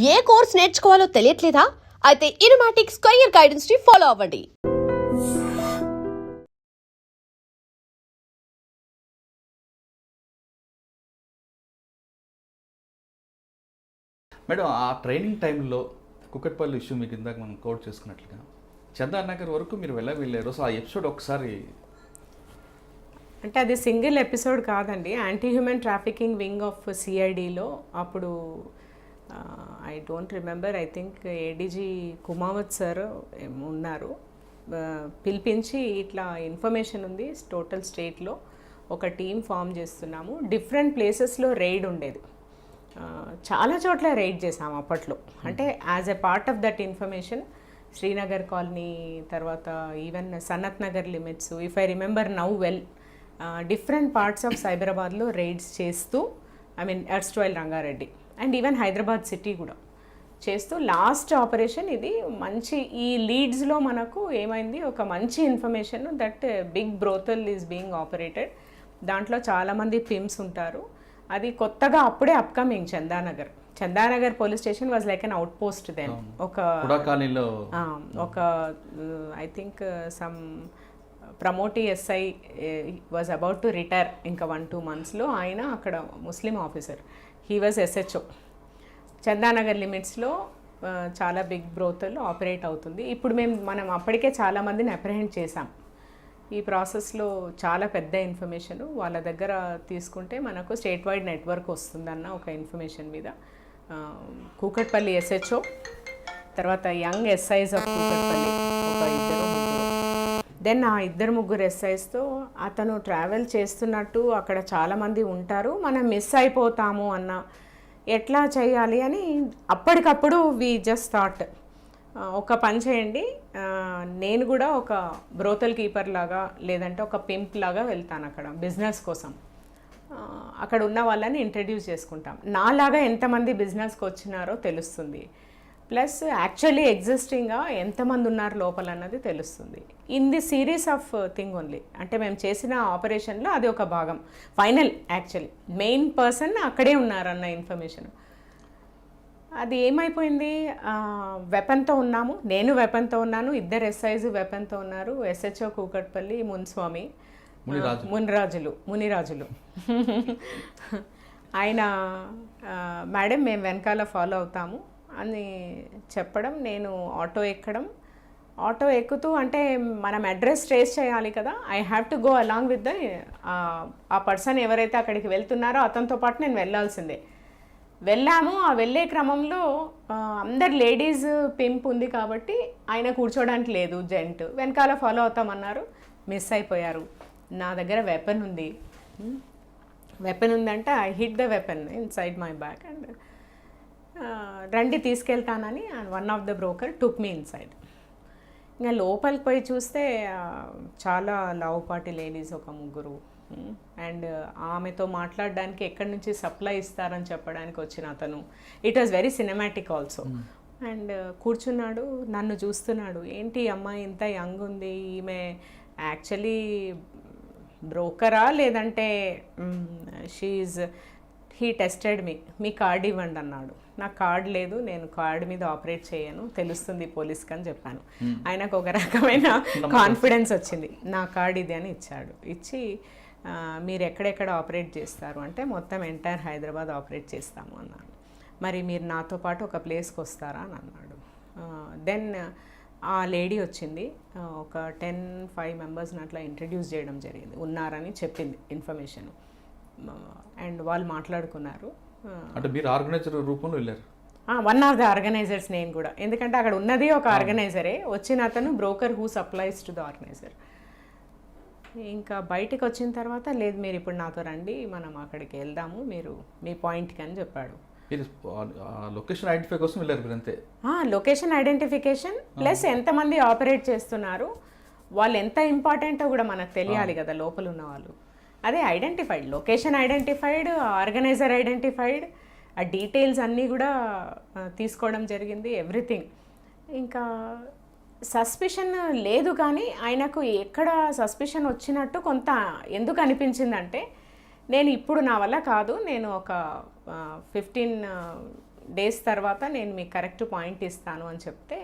ఏ course నేర్చుకోవాలో తెలియట్లేదా? అయితే ఇనుమాటిక్ square guidance ని follow అవ్వండి. మేడం, ఆ ట్రైనింగ్ టైంలో కుకట్పల్లి ఇష్యూ మీకు ఇందాక మనం కోట్ చేసుకున్నట్లుగా చందార్ నగర్ వరకు మీరు వెళ్ళారు. సో ఆ ఎపిసోడ్ ఒకసారి అంటే అది సింగిల్ ఎపిసోడ్ కాదండి. Anti human trafficking wing of సిఐడిలో అప్పుడు I don't remember, I think ADG Kumawat sir ఉన్నారు. పిలిపించి ఇట్లా ఇన్ఫర్మేషన్ ఉంది, టోటల్ స్టేట్లో ఒక టీం ఫామ్ చేస్తున్నాము, డిఫరెంట్ ప్లేసెస్లో రైడ్ ఉండేది, చాలా చోట్ల రైడ్ చేసాము అప్పట్లో. అంటే as a part of that information Srinagar colony, తర్వాత even Sanath Nagar limits, if I remember now well, different parts of సైబరాబాద్లో రైడ్స్ చేస్తూ, I mean erstwhile Rangareddy and even Hyderabad city కూడా చేస్తూ లాస్ట్ ఆపరేషన్ ఇది మంచి. ఈ లీడ్స్లో మనకు ఏమైంది, ఒక మంచి information that big brothel is being operated, దాంట్లో చాలామంది పిమ్స్ ఉంటారు. అది కొత్తగా అప్పుడే upcoming Chandanagar police station was like an out post then. ఒక I think some promotee SI was about to retire ఇంకా 1-2 monthsలో. ఆయన అక్కడ Muslim officer, he was SHO. Chandanagar లిమిట్స్లో చాలా బిగ్ బ్రోతల్ ఆపరేట్ అవుతుంది. ఇప్పుడు మనం అప్పటికే చాలామందిని అప్రహెండ్ చేశాం. ఈ ప్రాసెస్లో చాలా పెద్ద ఇన్ఫర్మేషన్ వాళ్ళ దగ్గర తీసుకుంటే మనకు స్టేట్ వైడ్ నెట్వర్క్ వస్తుందన్న ఒక ఇన్ఫర్మేషన్ మీద కూకట్పల్లి ఎస్హెచ్ఓ, తర్వాత యంగ్ ఎస్ఐస్ ఆఫ్ కూకట్పల్లి ఒక 2-3, దెన్ ఆ 2-3 ఎస్ఐస్తో అతను ట్రావెల్ చేస్తున్నట్టు అక్కడ చాలామంది ఉంటారు, మనం మిస్ అయిపోతాము అన్న, ఎట్లా చేయాలి అని అప్పటికప్పుడు వి జస్ట్ థాట్, ఒక పని చేయండి, నేను కూడా ఒక బ్రోతల్ కీపర్ లాగా లేదంటే ఒక పింప్ లాగా వెళ్తాను అక్కడ బిజినెస్ కోసం, అక్కడ ఉన్న వాళ్ళని ఇంట్రడ్యూస్ చేసుకుంటాం, నాలాగా ఎంతమంది బిజినెస్కి వచ్చినారో తెలుస్తుంది, ప్లస్ యాక్చువల్లీ ఎగ్జిస్టింగ్గా ఎంతమంది ఉన్నారు లోపల అన్నది తెలుస్తుంది. In the series of thing only, అంటే మేము చేసిన ఆపరేషన్లో అది ఒక భాగం. ఫైనల్ యాక్చువల్లీ మెయిన్ పర్సన్ అక్కడే ఉన్నారన్న ఇన్ఫర్మేషన్. అది ఏమైపోయింది, వెపన్తో ఉన్నాము, నేను వెపన్తో ఉన్నాను, 2 ఎస్ఐస్ వెపన్తో ఉన్నారు, ఎస్హెచ్ఓ కూకట్పల్లి మునిరాజులు ఆయన మేడం మేము వెనకాల ఫాలో అవుతాము అని చెప్పడం, నేను ఆటో ఎక్కుతూ, అంటే మనం అడ్రస్ ట్రేస్ చేయాలి కదా, I have to go along with ఆ పర్సన్ ఎవరైతే అక్కడికి వెళ్తున్నారో అతనితో పాటు నేను వెళ్ళాల్సిందే. వెళ్ళాము. ఆ వెళ్ళే క్రమంలో అందరు లేడీస్ పింప్ ఉంది కాబట్టి ఆయన కూర్చోడానికి లేదు, జెంట్ వెనకాల ఫాలో అవుతామన్నారు, మిస్ అయిపోయారు. నా దగ్గర వెపన్ ఉందంటే I hit the weapon inside my back and రండి తీసుకెళ్తానని one of the broker took me inside. ఇంకా లోపలికి పోయి చూస్తే చాలా లావుపాటి లేడీస్, ఒక 3, అండ్ ఆమెతో మాట్లాడడానికి ఎక్కడి నుంచి సప్లై ఇస్తారని చెప్పడానికి వచ్చిన అతను. It was very cinematic also. And కూర్చున్నాడు, నన్ను చూస్తున్నాడు, ఏంటి అమ్మాయి ఇంత యంగ్ ఉంది, ఈమె యాక్చువల్లీ బ్రోకరా లేదంటే హీ టెస్టెడ్ మీ కార్డ్ ఇవ్వండి అన్నాడు. నాకు కార్డ్ లేదు, నేను కార్డ్ మీద ఆపరేట్ చేయను, తెలుస్తుంది పోలీస్కి అని చెప్పాను. ఆయనకు ఒక రకమైన కాన్ఫిడెన్స్ వచ్చింది, నా కార్డ్ ఇది అని ఇచ్చాడు. ఇచ్చి మీరు ఎక్కడెక్కడ ఆపరేట్ చేస్తారు అంటే మొత్తం ఎంటైర్ హైదరాబాద్ ఆపరేట్ చేస్తాము అన్నాను. మరి మీరు నాతో పాటు ఒక ప్లేస్కి వస్తారా అని అన్నాడు. దెన్ ఆ లేడీ వచ్చింది, ఒక 10-5 మెంబర్స్ని అట్లా ఇంట్రడ్యూస్ చేయడం జరిగింది, ఉన్నారని చెప్పింది ఇన్ఫర్మేషన్, అండ్ వాళ్ళు మాట్లాడుకున్నారు. అంటే మీరు ఆర్గనైజర్ రూపంలో వెళ్ళారు? వన్ ఆఫ్ ద ఆర్గనైజర్స్ నేను కూడా, ఎందుకంటే అక్కడ ఉన్నది ఒక ఆర్గనైజరే, వచ్చిన అతను broker who supplies to the organiser. ఇంకా బయటికి వచ్చిన తర్వాత, లేదు మీరు ఇప్పుడు నాతో రండి, మనం అక్కడికి వెళ్దాము, మీరు మీ పాయింట్కి అని చెప్పాడు. లొకేషన్ ఐడెంటిఫై కోసం వెళ్ళారు అంతే? లొకేషన్ ఐడెంటిఫికేషన్ ప్లస్ ఎంతమంది ఆపరేట్ చేస్తున్నారు, వాళ్ళు ఎంత ఇంపార్టెంటో కూడా మనకు తెలియాలి కదా లోపల ఉన్న వాళ్ళు. అదే identified, location identified, organiser identified, ఆ డీటెయిల్స్ అన్నీ కూడా తీసుకోవడం జరిగింది, ఎవ్రీథింగ్. ఇంకా సస్పిషన్ లేదు, కానీ ఆయనకు ఎక్కడ సస్పిషన్ వచ్చినట్టు కొంత ఎందుకు అనిపించిందంటే, నేను ఇప్పుడు నా వల్ల కాదు, నేను ఒక 15 డేస్ తర్వాత నేను మీకు కరెక్ట్ పాయింట్ ఇస్తాను అని చెప్తే,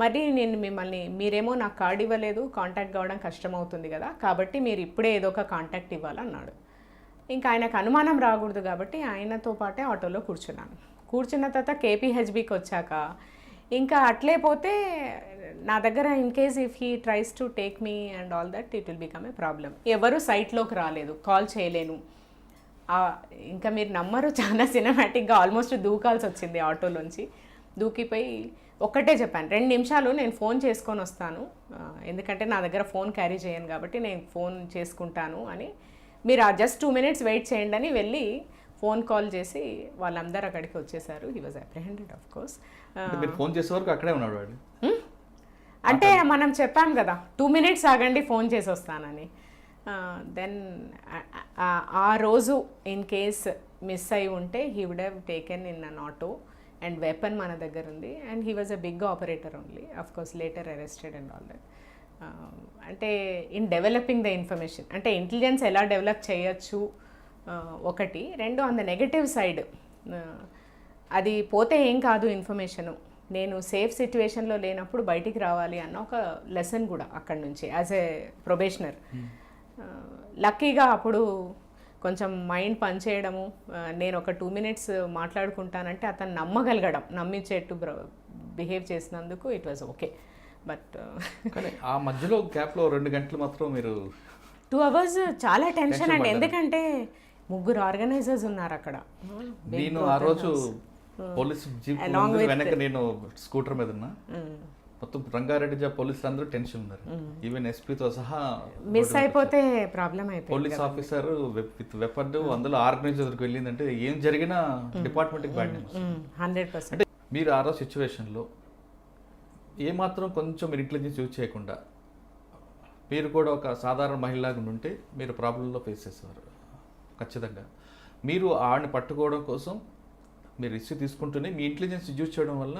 మరి నేను మిమ్మల్ని, మీరేమో నాకు కార్డ్ ఇవ్వలేదు, కాంటాక్ట్ కావడం కష్టమవుతుంది కదా, కాబట్టి మీరు ఇప్పుడే ఏదో ఒక కాంటాక్ట్ ఇవ్వాలన్నాడు. ఇంకా ఆయనకు అనుమానం రాకూడదు కాబట్టి ఆయనతో పాటే ఆటోలో కూర్చున్నాను. కూర్చున్న తర్వాత కేపీహెచ్బికి వచ్చాక ఇంకా అట్లే పోతే నా దగ్గర in case if he tries to take me and all that it will become a problem. ఎవరు సైట్లోకి రాలేదు, కాల్ చేయలేను. ఇంకా మీరు నమ్మరు, చాలా సినిమాటిక్గా ఆల్మోస్ట్ దూకాల్సి వచ్చింది ఆటోలోంచి. దూకిపోయి ఒక్కటే చెప్పాను, 2 నిమిషాలు నేను ఫోన్ చేసుకొని వస్తాను, ఎందుకంటే నా దగ్గర ఫోన్ క్యారీ చేయను కాబట్టి నేను ఫోన్ చేసుకుంటాను అని, మీరు జస్ట్ 2 minutes వెయిట్ చేయండి అని వెళ్ళి ఫోన్ కాల్ చేసి వాళ్ళందరూ అక్కడికి వచ్చేసారు. He was apprehended of course. మీరు ఫోన్ చేసే వరకు అక్కడే ఉన్నాడు వాడు. అంటే మనం చెప్పాం కదా 2 minutes ఆగండి ఫోన్ చేసి వస్తానని. దెన్ ఆ రోజు ఇన్ కేస్ మిస్ అయి ఉంటే he would have taken in an auto and weapon మన దగ్గర ఉంది. And he was a big operator only, of course later arrested and all that. అంటే ఇన్ డెవలపింగ్ ద ఇన్ఫర్మేషన్, అంటే intelligence ఎలా develop చేయొచ్చు ఒకటి. 2 ఆన్ ద నెగటివ్ సైడ్, అది పోతే ఏం కాదు ఇన్ఫర్మేషను, నేను సేఫ్ సిచ్యువేషన్లో లేనప్పుడు బయటికి రావాలి అన్న ఒక లెసన్ కూడా అక్కడి నుంచి యాజ్ ఏ ప్రొబేషనర్. లక్కీగా అప్పుడు కొంచెం మైండ్ పనిచేయడము, నేను ఒక 2 minutes మాట్లాడుకుంటానంటే అతను నమ్మగలగడం, నమ్మించేట్టు బిహేవ్ చేసినందుకు ఇట్ వాజ్ ఓకే. బట్ కానీ ఆ మధ్యలో గ్యాప్లో 2 గంటలు మాత్రం మీరు 2 hours చాలా టెన్షన్ అండి, ఎందుకంటే 3 ఆర్గనైజర్స్ ఉన్నారు అక్కడ. నేను ఆ రోజు పోలీస్ జీప్ వెనక నేను స్కూటర్ మీద ఉన్నా, మొత్తం రంగారెడ్డి పోలీసులు అందరూ టెన్షన్ ఉన్నారు, ఈవెన్ ఎస్పీతో సహా. మిస్ అయిపోతే ప్రాబ్లం అయిపోయింది. పోలీస్ ఆఫీసర్ విత్ వెపన్ అందులో ఆర్గనైజర్కి వెళ్ళిందంటే ఏం జరిగినా డిపార్ట్మెంట్కి బ్యాడ్ న్యూస్. 100%. అంటే మీరు ఆ రోజు సిచ్యువేషన్లో ఏమాత్రం కొంచెం మీరు ఇంటెలిజెన్స్ యూజ్ చేయకుండా మీరు కూడా ఒక సాధారణ మహిళలాగా ఉంటే మీరు ప్రాబ్లంలో ఫేస్ చేసేవారు ఖచ్చితంగా. మీరు ఆడిని పట్టుకోవడం కోసం మీరు రిస్క్ తీసుకుంటూనే మీ ఇంటెలిజెన్స్ యూజ్ చేయడం వల్ల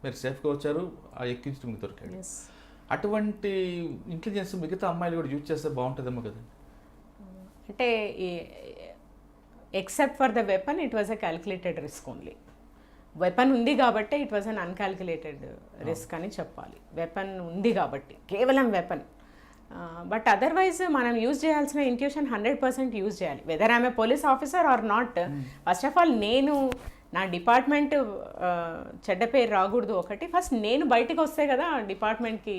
మీరు సేఫ్గా వచ్చారు, ఆ ఎక్కించడం మీకు దొరికాడు. అటువంటి ఇంటెలిజెన్స్ మిగతా అమ్మాయిలు కూడా యూజ్ చేస్తే బాగుంటుందేమో కదండి. అంటే except for the weapon it was a calculated risk only. Weapon ఉంది కాబట్టి it was an uncalculated risk అని చెప్పాలి. వెపన్ ఉంది కాబట్టి, కేవలం వెపన్. బట్ అదర్వైజ్ మనం యూజ్ చేయాల్సిన ఇంట్యూషన్ 100% యూజ్ చేయాలి, whether I'm a police officer or not. First of all నేను నా డిపార్ట్మెంట్ చెడ్డ పేరు రాకూడదు ఒకటి. ఫస్ట్ నేను బయటకు వస్తే కదా డిపార్ట్మెంట్కి.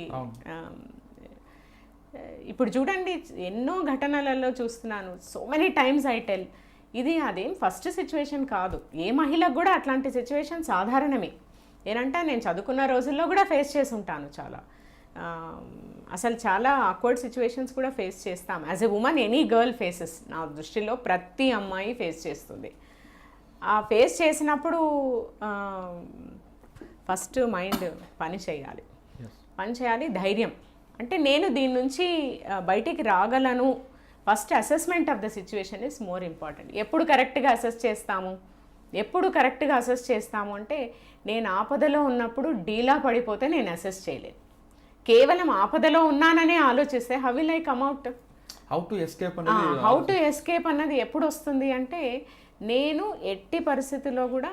ఇప్పుడు చూడండి ఎన్నో ఘటనలలో చూస్తున్నాను, so many times I tell, ఇది అదేం ఫస్ట్ సిచ్యువేషన్ కాదు, ఏ మహిళకు కూడా అట్లాంటి సిచ్యువేషన్ సాధారణమే. ఏంటంటే నేను చదువుకున్న రోజుల్లో కూడా ఫేస్ చేసి ఉంటాను చాలా. అసలు చాలా ఆక్వర్డ్ సిచ్యువేషన్స్ కూడా ఫేస్ చేస్తాం as a women. Any girl faces, నా దృష్టిలో ప్రతి అమ్మాయి ఫేస్ చేస్తుంది. ఆ ఫేస్ చేసినప్పుడు ఫస్ట్ మైండ్ పని చేయాలి, ధైర్యం. అంటే నేను దీని నుంచి బయటికి రాగలను. First assessment of the situation is more important. ఎప్పుడు కరెక్ట్గా అసెస్ చేస్తాము అంటే నేను ఆపదలో ఉన్నప్పుడు డీలా పడిపోతే నేను అసెస్ చేయలేను. కేవలం ఆపదలో ఉన్నాననే ఆలోచిస్తే how will I come out? How to escape అన్నది ఎప్పుడు వస్తుంది అంటే, నేను ఎట్టి పరిస్థితుల్లో కూడా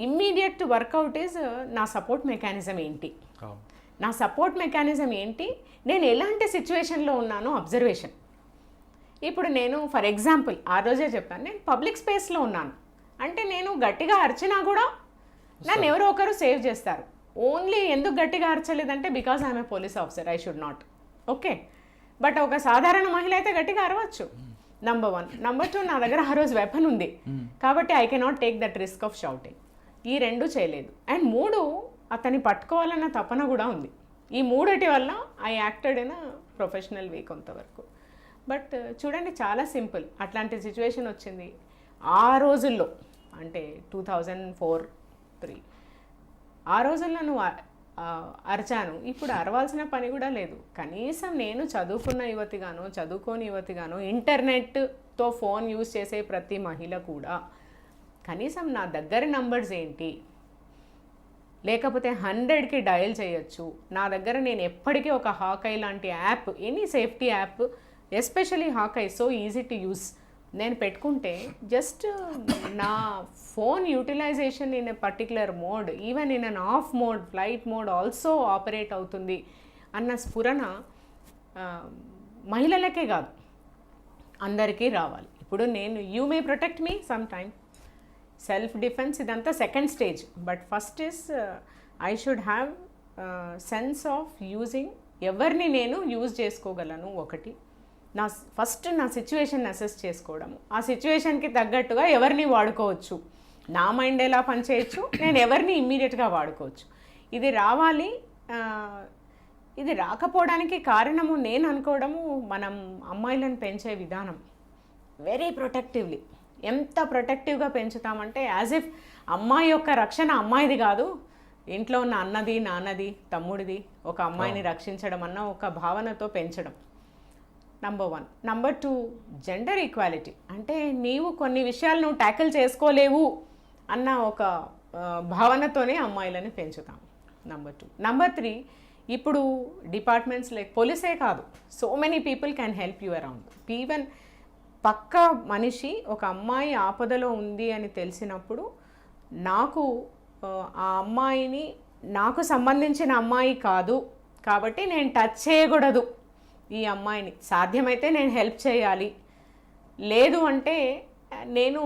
ఇమ్మీడియట్ వర్కౌట్ ఈజ్ నా సపోర్ట్ మెకానిజం ఏంటి, నేను ఎలాంటి సిచ్యువేషన్లో ఉన్నానో అబ్జర్వేషన్. ఇప్పుడు నేను ఫర్ ఎగ్జాంపుల్ ఆ రోజే చెప్పాను, నేను పబ్లిక్ స్పేస్లో ఉన్నాను అంటే నేను గట్టిగా అరిచినా కూడా నన్ను ఎవరో ఒకరు సేవ్ చేస్తారు. ఓన్లీ ఎందుకు గట్టిగా అరచలేదంటే because I'm a police officer, I should not. Okay, but ఒక సాధారణ మహిళ అయితే గట్టిగా అరవచ్చు. నంబర్ 1. నంబర్ 2, నా దగ్గర ఆ రోజు వెపన్ ఉంది కాబట్టి I cannot take that risk of shouting. ఈ 2 చేయలేదు. అండ్ 3, అతన్ని పట్టుకోవాలన్న తపన కూడా ఉంది. ఈ 3 వల్ల ఐ యాక్టెడ్ ఇన్ ప్రొఫెషనల్ వే కొంతవరకు. బట్ చూడండి చాలా సింపుల్, అట్లాంటి సిచ్యువేషన్ వచ్చింది ఆ రోజుల్లో, అంటే 2004-03 ఆ రోజుల్లో నువ్వు అరిచాను. ఇప్పుడు అరవాల్సిన పని కూడా లేదు. కనీసం నేను చదువుకున్న యువతిగాను, చదువుకోని యువతిగాను, ఇంటర్నెట్తో ఫోన్ యూజ్ చేసే ప్రతి మహిళ కూడా కనీసం నా దగ్గర నంబర్స్ ఏంటి, లేకపోతే 100కి డయల్ చేయొచ్చు. నా దగ్గర నేను ఎప్పటికీ ఒక హాకై లాంటి app, any safety app, especially Hawkeye, so easy to use, నేను పెట్టుకుంటే జస్ట్ నా phone utilization in a particular mode, even in an off mode, flight mode also operate అవుతుంది అన్న స్ఫురణ మహిళలకే కాదు అందరికీ రావాలి. ఇప్పుడు నేను you may protect me some time, self defence ఇదంతా second stage, but first is I should have sense of using, ఎవరిని నేను యూజ్ చేసుకోగలను ఒకటి, ఫస్ట్ నా సిచ్యువేషన్ అసెస్ చేసుకోవడము, ఆ సిచ్యువేషన్కి తగ్గట్టుగా ఎవరిని వాడుకోవచ్చు, నా మైండ్ ఎలా పనిచేయచ్చు, నేను ఎవరిని ఇమ్మీడియట్గా వాడుకోవచ్చు. ఇది రావాలి. ఇది రాకపోవడానికి కారణము నేను అనుకోవడము మనం అమ్మాయిలను పెంచే విధానం వెరీ ప్రొటెక్టివ్లీ. ఎంత ప్రొటెక్టివ్గా పెంచుతామంటే యాజ్ ఇఫ్ అమ్మాయి యొక్క రక్షణ అమ్మాయిది కాదు, ఇంట్లో ఉన్న అన్నది, నాన్నది, తమ్ముడిది, ఒక అమ్మాయిని రక్షించడం అన్న ఒక భావనతో పెంచడం నంబర్ 1. Number 2, gender equality. అంటే నీవు కొన్ని విషయాలు నువ్వు ట్యాకిల్ చేసుకోలేవు అన్న ఒక భావనతోనే అమ్మాయిలని పెంచుతాం. నంబర్ 2. నంబర్ 3, ఇప్పుడు డిపార్ట్మెంట్స్ లైక్ పోలీసే కాదు, so many people can help you around. Even పక్క మనిషి ఒక అమ్మాయి ఆపదలో ఉంది అని తెలిసినప్పుడు నాకు ఆ అమ్మాయిని నాకు సంబంధించిన అమ్మాయి కాదు కాబట్టి నేను టచ్ చేయకూడదు ఈ అమ్మాయిని, సాధ్యమైతే నేను హెల్ప్ చేయాలి, లేదు అంటే నేను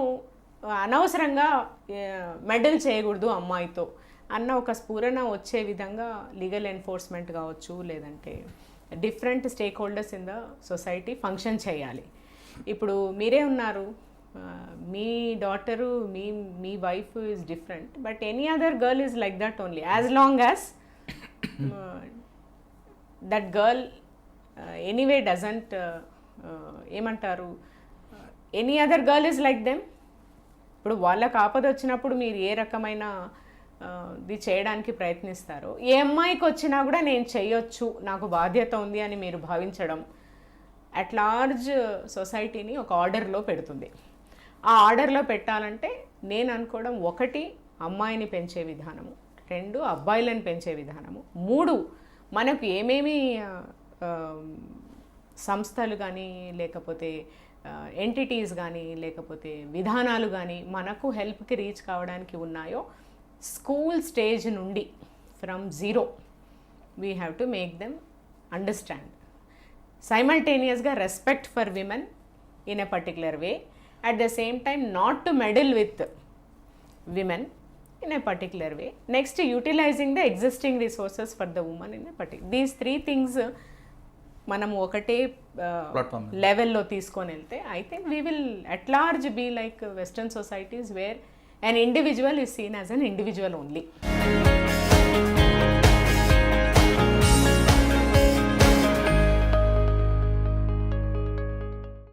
అనవసరంగా మెడల్ చేయకూడదు అమ్మాయితో అన్న ఒక స్ఫురణ వచ్చే విధంగా లీగల్ ఎన్ఫోర్స్మెంట్ కావచ్చు, లేదంటే different stake holders in the society function చేయాలి. ఇప్పుడు మీరే ఉన్నారు, మీ డాటరు, మీ wife is different, but any other girl is like that only, as long as that girl anyway doesn't ఏమంటారు, any other girl is like them. ఇప్పుడు వాళ్ళకి ఆపద వచ్చినప్పుడు మీరు ఏ రకమైన ఇది చేయడానికి ప్రయత్నిస్తారో, ఏ అమ్మాయికి వచ్చినా కూడా నేను చేయొచ్చు, నాకు బాధ్యత ఉంది అని మీరు భావించడం అట్ లార్జ్ సొసైటీని ఒక ఆర్డర్లో పెడుతుంది. ఆ ఆర్డర్లో పెట్టాలంటే నేను అనుకోవడం, 1 అమ్మాయిని పెంచే విధానము, 2 అబ్బాయిలను పెంచే విధానము, 3 మనకు ఏమేమి సంస్థలు కానీ లేకపోతే ఎంటిటీస్ కానీ లేకపోతే విధానాలు కానీ మనకు హెల్ప్కి రీచ్ కావడానికి ఉన్నాయో, స్కూల్ స్టేజ్ నుండి from 0 we have to make them understand. సైమల్టేనియస్గా respect for women in a particular way, at the same time not to meddle with women in a particular way. Next, utilizing the existing resources for the woman in a particular. These 3 things మనము ఒకటే లెవెల్లో తీసుకొని వెళ్తే I think we will at large be like western societies where an individual is seen as an individual only.